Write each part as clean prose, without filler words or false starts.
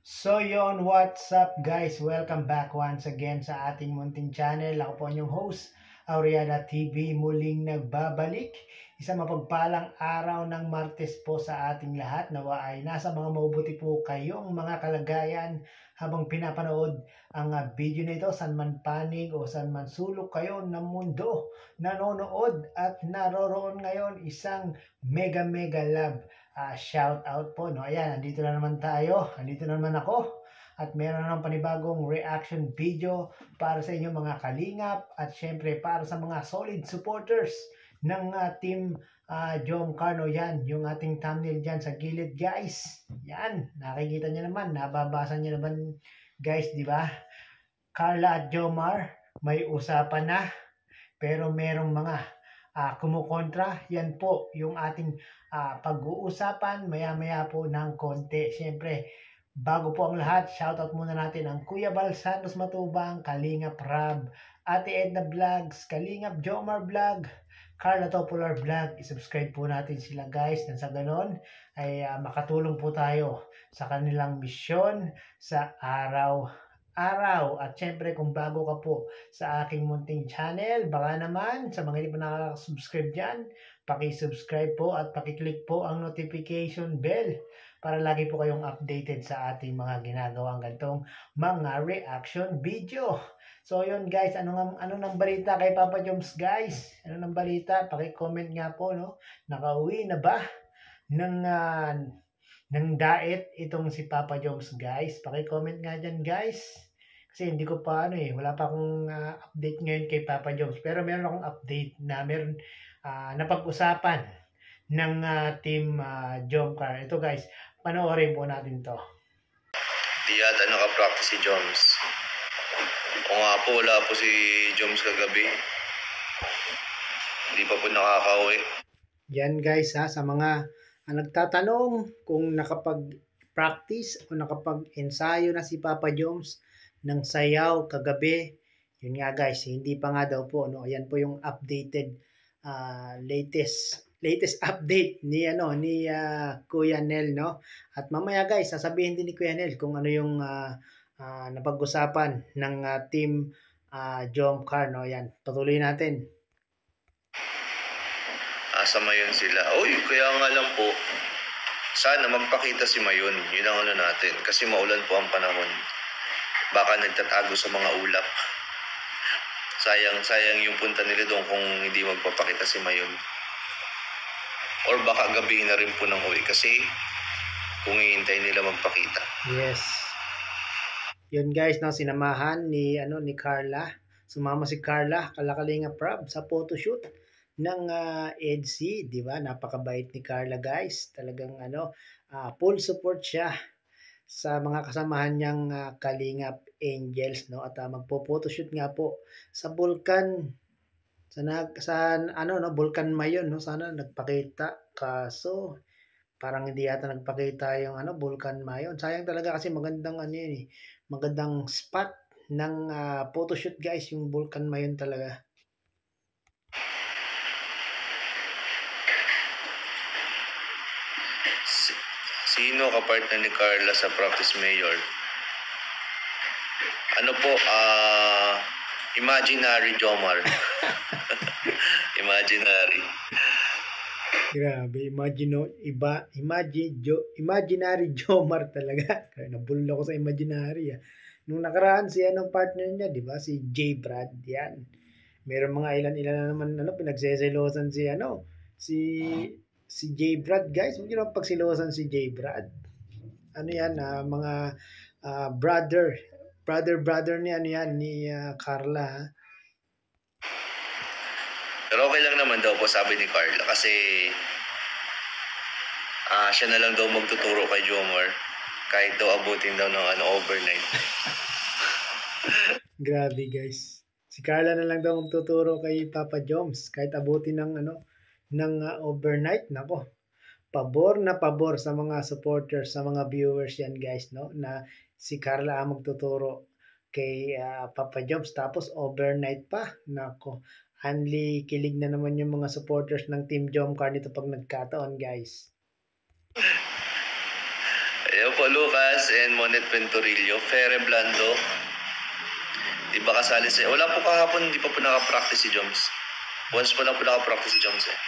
So yon, what's up guys? Welcome back once again sa ating munting channel. Ako po yung host, Auriana TV, muling nagbabalik. Isang mapagpalang araw ng Martes po sa ating lahat. Nawa ay nasa mga mabuti po kayong mga kalagayan habang pinapanood ang video na ito, saan man panig o saan man sulok kayo ng mundo nanonood at naroroon ngayon. Isang mega love shout out po, no? Ayan, nandito na naman tayo. Nandito na naman ako. At meron na ng panibagong reaction video para sa inyo mga kalingap. At syempre para sa mga solid supporters ng team Jom Carno. Yan, yung ating thumbnail dyan sa gilid guys. Yan, nakikita nyo naman. Nababasa nyo naman guys, di ba? Carla at Jomar, may usapan na. Pero merong mga kumukontra. Yan po yung ating pag-uusapan maya-maya po ng konti. Siyempre, bago po ang lahat, shoutout muna natin ang Kuya Bal Santos Matubang, Kalingap Rab, Ate Edna Vlogs, Kalingap Jomar Vlog, Carla Topular Vlog. I-subscribe po natin sila guys. Nang sa ganon ay makatulong po tayo sa kanilang misyon sa araw. At syempre kung bago ka po sa aking munting channel, baka naman sa mga hindi pa nakaka-subscribe dyan, paki-subscribe po at paki-click po ang notification bell para lagi po kayong updated sa ating mga ginagawang gantong mga reaction video. So yun guys, ano nang balita kay Papa Joms guys? Ano nang balita? Paki-comment nga po, no? Nakauwi na ba ng diet itong si Papa Joms guys? Paki-comment nga dyan guys. Kasi hindi ko pa wala pa akong update ngayon kay Papa Joms. Pero meron akong update na meron napag-usapan ng team Jomcar. Ito guys, panoorin po natin to. Di yata naka-practice si Joms. O nga po, wala po si Joms kagabi. Hindi pa po nakaka-uwi. Yan guys sa mga nagtatanong kung nakapag-practice o nakapag-ensayo na si Papa Joms ng sayaw kagabi. Yun nga guys, hindi pa nga daw po, no? Ayan po yung updated latest update ni Kuya Nel, no? At mamaya guys, sasabihin din ni Kuya Nel kung ano yung napag-usapan ng team Jomcar, no? Yan, patuloy natin. Sa Mayon sila. Uy, kaya nga lang po, sana magpakita si Mayon. Yun ang ano natin. Kasi maulan po ang panahon. Baka nagtatago sa mga ulap. Sayang yung punta nila doon kung hindi magpapakita si Mayon. Or baka gabi na rin po ng uwi kasi kung hihintay nila magpakita. Yes. Yun guys, no, sinamahan ni Carla. Sumama si Carla, Kalakalinga Prab sa photoshoot ng EDC, di ba? Napakabait ni Carla guys. Talagang full support siya sa mga kasamahan niyang Kalingap Angels, no? At magpo-photoshoot nga po sa Vulcan Vulcan Mayon, no? Sana nagpakita, kaso parang hindi yata nagpakita yung Vulcan Mayon. Sayang talaga kasi magandang magandang spot ng photoshoot guys, yung Vulcan Mayon talaga. Sino kapartner ni Carla sa practice mayor? Ano po, Imaginary Jomar. Imaginary. Grabe, Imaginary Jomar talaga. Kaya nabulol ako sa Imaginary. Nung nakaraan si partner niya, di ba? Si J. Brad, yan. Meron mga ilan na naman pinagseselosan si J. Brad, guys. Huwag niyo lang pagsilosan si J. Brad. Mga brother ni ni Carla. Pero okay lang naman daw po, sabi ni Carla, kasi siya na lang daw magtuturo kay Jomar kahit daw abutin daw ng overnight. Grabe guys. Si Carla na lang daw magtuturo kay Papa Joms kahit abutin ng overnight. Nako, pabor na pabor sa mga supporters, sa mga viewers yan guys, no? Na si Carla ang magtuturo kay Papa Joms tapos overnight pa. Nako, only kilig na naman yung mga supporters ng Team Jomcar nito pag nagkataon guys. Ayun po, Lucas and Monet Venturillo. Fere Blando. Di ba kasali siya? Wala po kahapon, di pa po nakapractice si Joms. Once po lang po nakapractice si Joms eh.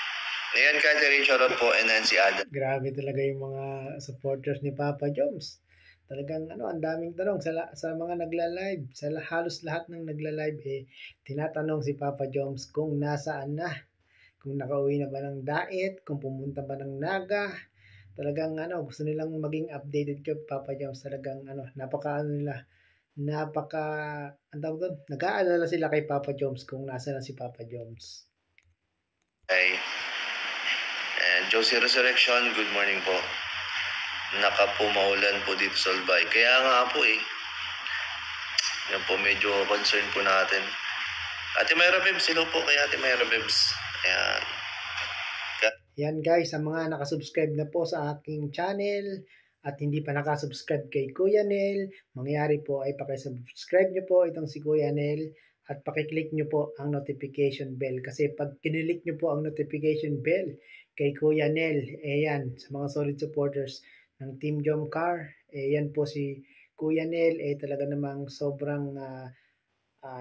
Ngayon, Catherine, shoutout po, and Nancy Adam. Grabe talaga yung mga supporters ni Papa Joms. Talagang ang daming tanong sa mga nagla-live, halos lahat ng nagla-live tinatanong si Papa Joms kung nasaan na, kung nakauwi na ba ng Daet, kung pumunta ba ng Naga. Talagang gusto nilang maging updated kay Papa Joms. Talagang nag-aalala sila kay Papa Joms kung nasaan na si Papa Joms. Okay. And Josie Resurrection, good morning po. Maulan po dito sa Albay. Kaya nga po yan po, medyo concern po natin. Ate Mayra Bebs, hello po kay Ate Mayra Bebs. Ayan. Yan guys, sa mga nakasubscribe na po sa aking channel at hindi pa nakasubscribe kay Kuya Nel, mangyari po ay pakisubscribe nyo po itong si Kuya Nel at pakiclick nyo po ang notification bell. Kasi pag kinilik nyo po ang notification bell kay Kuya Nel, yan, sa mga solid supporters ng Team Jomcar, yan po si Kuya Nel, talaga namang sobrang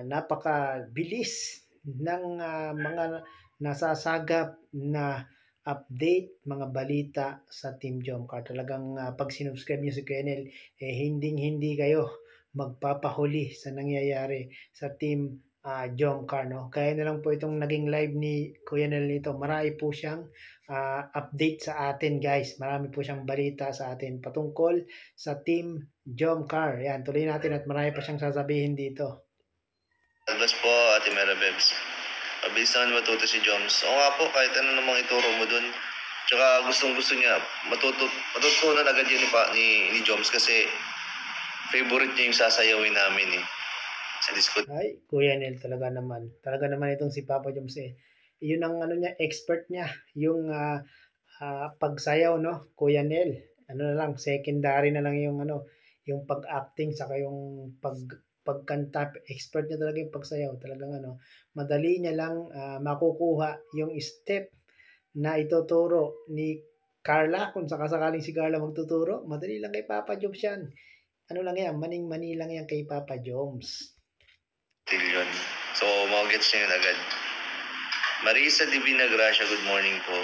napakabilis ng mga nasasagap na update, mga balita sa Team Jomcar. Talagang pag sinubscribe nyo si Kuya Nel, hindi kayo magpapahuli sa nangyayari sa Team Jomcar. No? Kaya na lang po itong naging live ni Kuya Nel nito. Marami po siyang update sa atin guys. Marami po siyang balita sa atin patungkol sa Team Jomcar. Yan, tuloy natin at marami pa siyang sasabihin dito. Albas po, Ate Mera Bebs. Mabilis naman matuto si Joms. Oo nga po, kahit ano namang ituro mo dun. Tsaka gustong-gusto niya, matutunan agad yun ni Joms kasi favorite niya yung sasayawin namin sa Discord. Ay, Kuya Nel talaga naman. Talaga naman itong si Papa Joms Yun ang niya, expert niya. Yung pagsayaw, no? Kuya Nel. Na lang, secondary na lang yung yung pag-acting saka yung pagkanta, expert niya talaga yung pagsayaw. Talagang madali niya lang makukuha yung step na ituturo ni Carla. Kung sakasakaling si Carla magtuturo, madali lang kay Papa Joms yan. Lang yan, maning-mani lang yan kay Papa Joms. Yun. So, mag-gets niya yun agad. Marisa Divina Gracia, good morning po.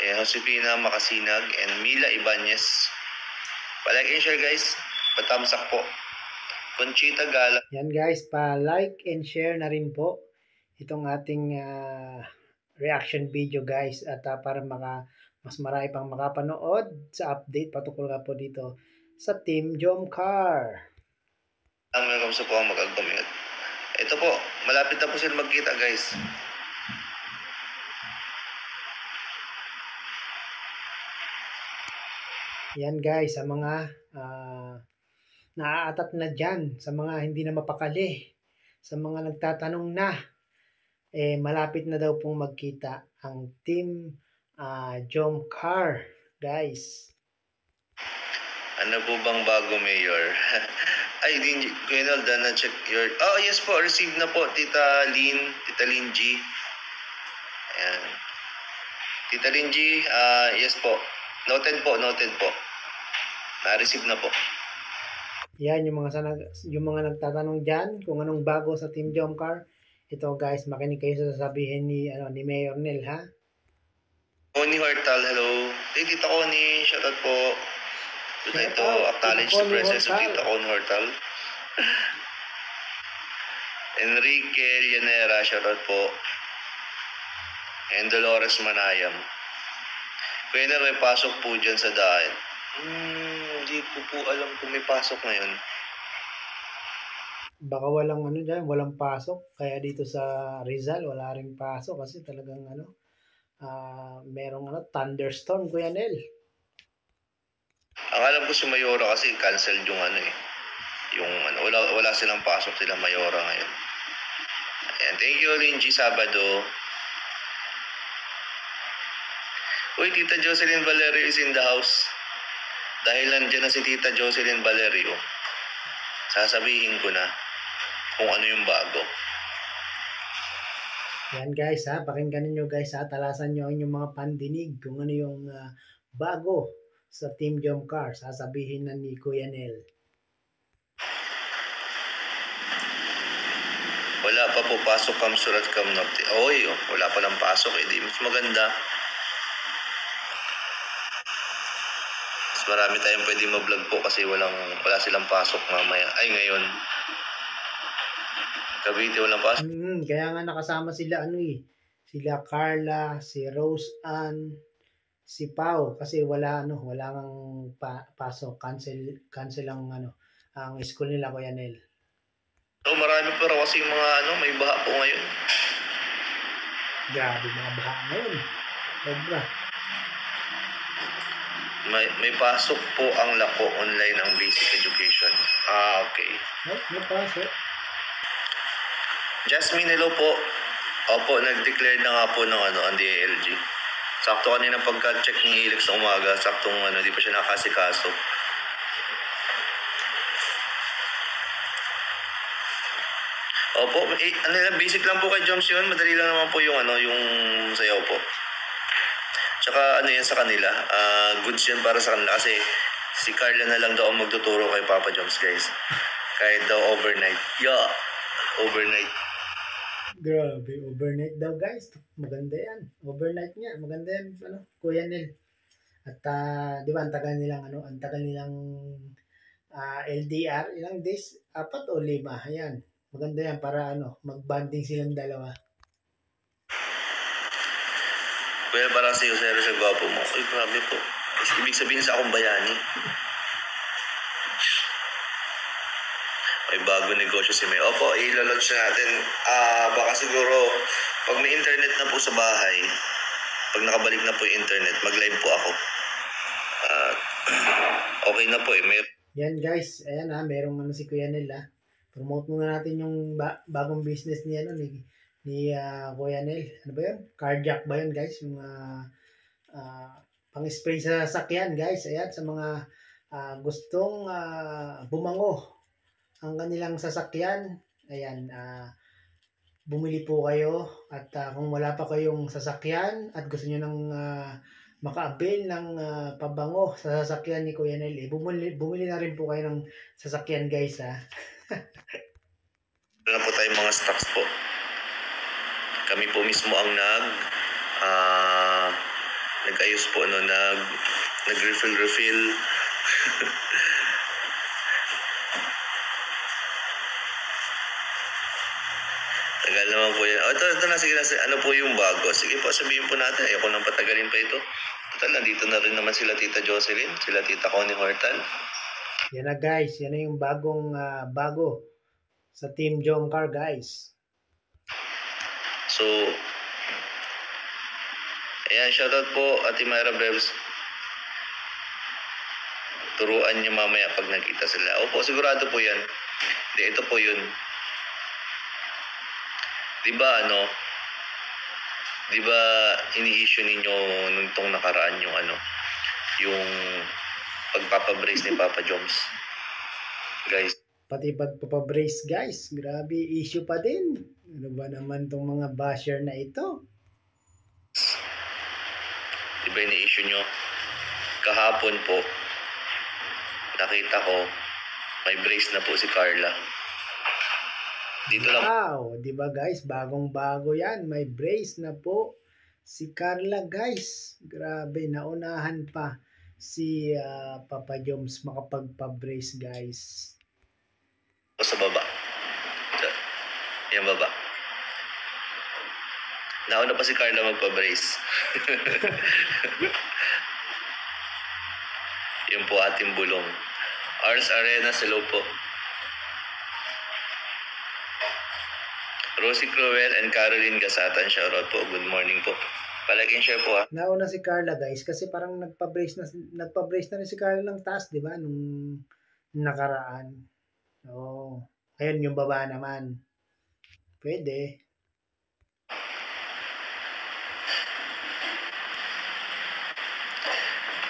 Josefina Makasinag and Mila Ibanez. Palike and share guys. Patamsak po. Conchita Gala. Yan guys, pa-like and share na rin po itong ating reaction video guys at para mas marami pang makapanood sa update patungkol nga po dito sa Team Jomcar. Welcome sa po ang mag-comment. Ito po, malapit na po sila magkita guys. Yan guys, sa mga naaatat na dyan, sa mga hindi na mapakali, sa mga nagtatanong na, malapit na daw pong magkita ang Team Jomcar, guys. Ano po bang bago mayor? Ay, Kuya na check your... Oh, yes po, receive na po, Tita Lynn G. Ayan. Tita Lynn G, yes po. Noted po. Na-receive na po. Yan, yung mga nagtatanong dyan kung anong bago sa Team Jomcar. Ito guys, makinig kayo sa sasabihin ni Mayor Nel, ha? Connie Hortal, hello. Hey, Tita Connie, shoutout po. Ito, acknowledge the presence of Tita Connie Hortal. Enrique Llanera, shoutout po. And Dolores Manayam. Kaya na may pasok po dyan sa Daet. Hindi ko po alam kung may pasok ngayon. Baka walang pasok. Kaya dito sa Rizal, wala ring pasok kasi talagang merong thunderstorm, Kuya Nel. Ang alam ko si Mayora kasi cancel yung wala silang pasok sila Mayora ngayon. Ayan, thank you Linji Sabado. Uy, Tita Jocelyn Valerio is in the house. Dahil nandiyan na si Tita Jocelyn Valerio, sasabihin ko na kung ano yung bago. Yan guys pakinggan niyo guys talasan niyo ang inyong mga pandinig kung ano yung bago sa Team Jomcar, sasabihin na ni Kuya Nel. Wala pa po pasok kam surat kam nabti. Oy, wala pa lang pasok. Di mas maganda. Mas marami tayong pwede mag-vlog po kasi wala silang pasok mamaya. Ay, ngayon. Cavite walang pasok. Kaya nga nakasama sila sila Carla, si Rose Ann, si Pau kasi walang pasok, cancel ang ang school nila, Kuya Nel. So, marami pa raw kasi mga may baha po ngayon. Grabe mga baha ngayon. Sobra. May pasok po ang Lako online ang basic education. Okay. May pasok. Jasmine, hello po. Opo, nag-declare na nga po ng ang DILG. Sakto kanina pagka-check ni Elix sa umaga, saktong di pa siya nakasikaso. Opo, basic lang po kay Joms yun. Madali lang naman po yung yung sayaw po. Tsaka yan sa kanila. Goods yan para sa kanila kasi si Carla na lang daw ang magtuturo kay Papa Joms, guys. Kahit daw overnight. Overnight. Grabe, overnight daw, guys. Maganda yan. Overnight nga. Maganda yan, Kuya Nel. At di ba ang tagal nilang LDR, ilang days? 4 o 5. Ayan. Maganda yan para mag-bonding silang dalawa. Kuya, para sa iyo, sa gwapo mo. Uy, grabe po. Ibig sabihin sa akong bayani. May bago negosyo si May. Opo, i-launch natin. Baka siguro, pag may internet na po sa bahay, pag nakabalik na po yung internet, mag-live po ako. Okay na po Yan guys, ayan merong si Kuya Nel Promote muna natin yung bagong business ni Kuya Nel. Ano ba yun? Cardiac ba yun, guys? Yung pang-spray sa sasakyan, guys. Ayan, sa mga gustong bumango ang kanilang sasakyan. Ayan, bumili po kayo. At kung wala pa kayong sasakyan at gusto nyo nang maka-avail ng pabango sa sasakyan ni Kuya Nel, bumili na rin po kayo ng sasakyan, guys, Wala po tayong mga stocks po. Kami po mismo ang nag-ayos po, nag-refill. Tagal naman po yan. Ito na, sige na. Ano po yung bago? Sige po, sabihin po natin. Ayoko nang patagalin pa ito. Total, nandito na rin naman sila Tita Jocelyn, sila Tita Connie Hortal. Yan na, guys. Yan na yung bagong bago sa Team Jomcar, guys. So, ayan, shoutout po Ate Myra Brebs. Turuan niyo mamaya pag nakita sila. Opo, sigurado po yan. Ito po yun. Diba ini-issue ninyo nung tong nakaraan yung pagpapabrace ni Papa Joms. Guys. Pati pagpapabrace, guys. Grabe, issue pa din. Ano ba naman tong mga basher na ito? Diba ini-issue nyo? Kahapon po, nakita ko, may brace na po si Carla. Dito lang. Wow, di ba guys? Bagong-bago yan. May brace na po si Carla, guys. Grabe, naunahan pa si Papa Joms makapagpa-brace, guys. O sa baba. Yan baba. Nauna pa si Carla magpa-brace. Yun po ating bulong. Ars Arena, hello po. Rosie Crowell and Caroline Gasatan, shoutout po. Good morning po. Palaging share po Nauna si Carla, guys, kasi parang nagpa-brace na rin si Carla ng taas, di ba? Nung nakaraan. Ayun yung baba naman. Pwede.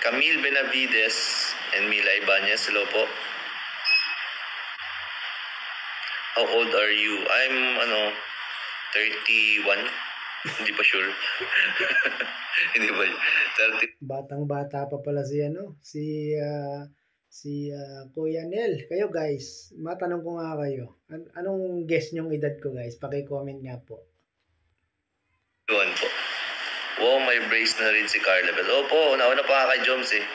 Camille Benavides and Mila Ibanez, hello po. How old are you? I'm 31. Hindi pa sure. Hindi ba? 30. Batang-bata pa pala si Kuya Nel. Kayo guys, matanong ko nga kayo. Anong guess nyong edad ko guys? Paki-comment nga po. Yun po. Wow, may brace na rin si Carla Bell. Opo, nauna pa nga kay Joms eh.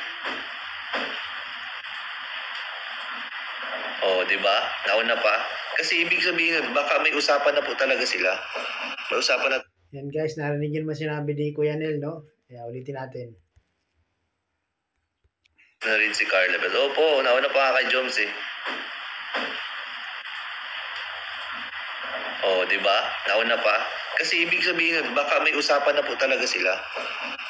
Oh, di ba? Nauna pa. Kasi ibig sabihin, baka may usapan na po talaga sila. May usapan na Yan guys, narinig yun mo sinabi ni Kuya Nel, no? Kaya ulitin natin. rin si Carla Bell. Opo, nauna pa nga kay Joms eh. Oh, di ba? Nauna pa. Kasi ibig sabihin, baka may usapan na po talaga sila.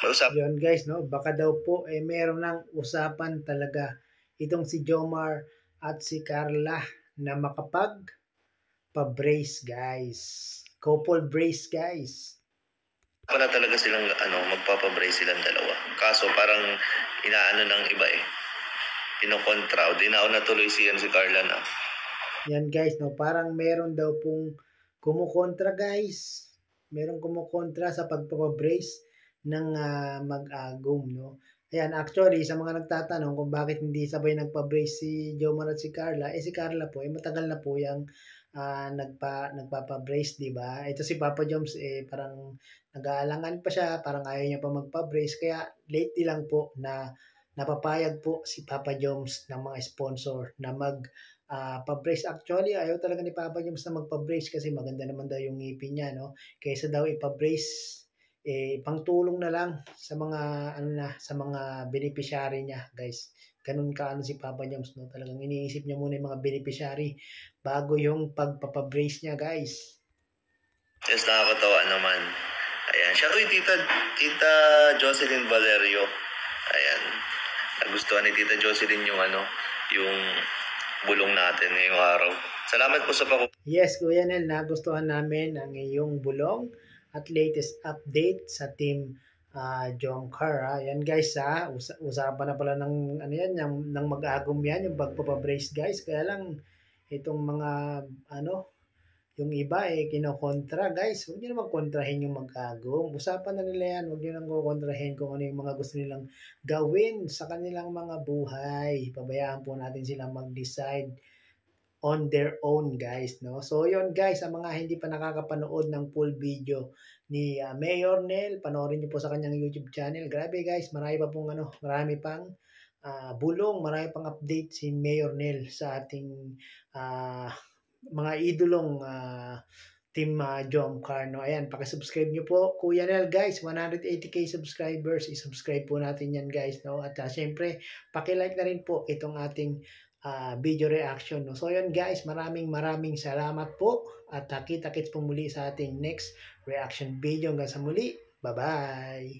May usapan. Yun guys, no? Baka daw po meron ng usapan talaga itong si Jomar at si Carla na makapag-brace guys. Couple brace guys. Pa na talaga silang magpapabrace silang dalawa. Kaso parang inaano ng iba eh. Kinokontra. O di nauna tuloy si Carla na. Yan guys, no? Parang meron daw pong kumukontra guys. Meron kumukontra sa pagpapabrace ng mag-agum, no? Ayan, actually, sa mga nagtatanong kung bakit hindi sabay nagpa-brace si Jomar at si Carla, si Carla po, matagal na po yung nagpapa-brace, di ba? Ito si Papa Joms, parang nag-aalangan pa siya, parang ayaw niya pa magpa-brace, kaya lately lang po na napapayag po si Papa Joms ng mga sponsor na pa-brace. Actually, ayaw talaga ni Papa Joms na magpa-brace kasi maganda naman daw yung ngipin niya, no? Kaysa daw ipa-brace, pangtulong na lang sa mga sa mga beneficiary niya, guys. Ganun ka si Papa Joms, no? Talagang iniisip niya muna yung mga beneficiary bago yung pagpapabrace niya, guys. Yes, nakakatawa naman. Ayan. Siya, Tita Jocelyn Valerio. Ayan. Nagustuhan ni Tita Jocelyn yung yung bulong natin ngayong araw. Salamat po sa Yes, Kuya Nel, nagustuhan namin ang iyong bulong at latest update sa team Jomcar. Yan guys, usapan na pala ng ng mag-agum yan, yung pagpapabrace guys. Kaya lang itong mga yung iba kinokontra guys. Huwag niyo naman kontrahin yung mag-agum. Usapan na nila yan. Huwag niyo nang kukontrahin kung ano yung mga gusto nilang gawin sa kanilang mga buhay. Pabayaan po natin silang mag-decide on their own guys, no? So yon guys, ang mga hindi pa nakakapanood ng full video ni Mayor Nel, panoorin niyo po sa kanyang YouTube channel. Grabe guys, marami pa pong marami pang bulong, marami pang update si Mayor Nel sa ating mga idolong Team Jomcar, no? Ayan, paki-subscribe niyo po, Kuya Nel, guys. 180k subscribers. I-subscribe po natin yan, guys, no? At syempre, paki-like na rin po itong ating video reaction, no? So yun guys, maraming salamat po at kita-kits po muli sa ating next reaction video. Hanggang sa muli, bye bye.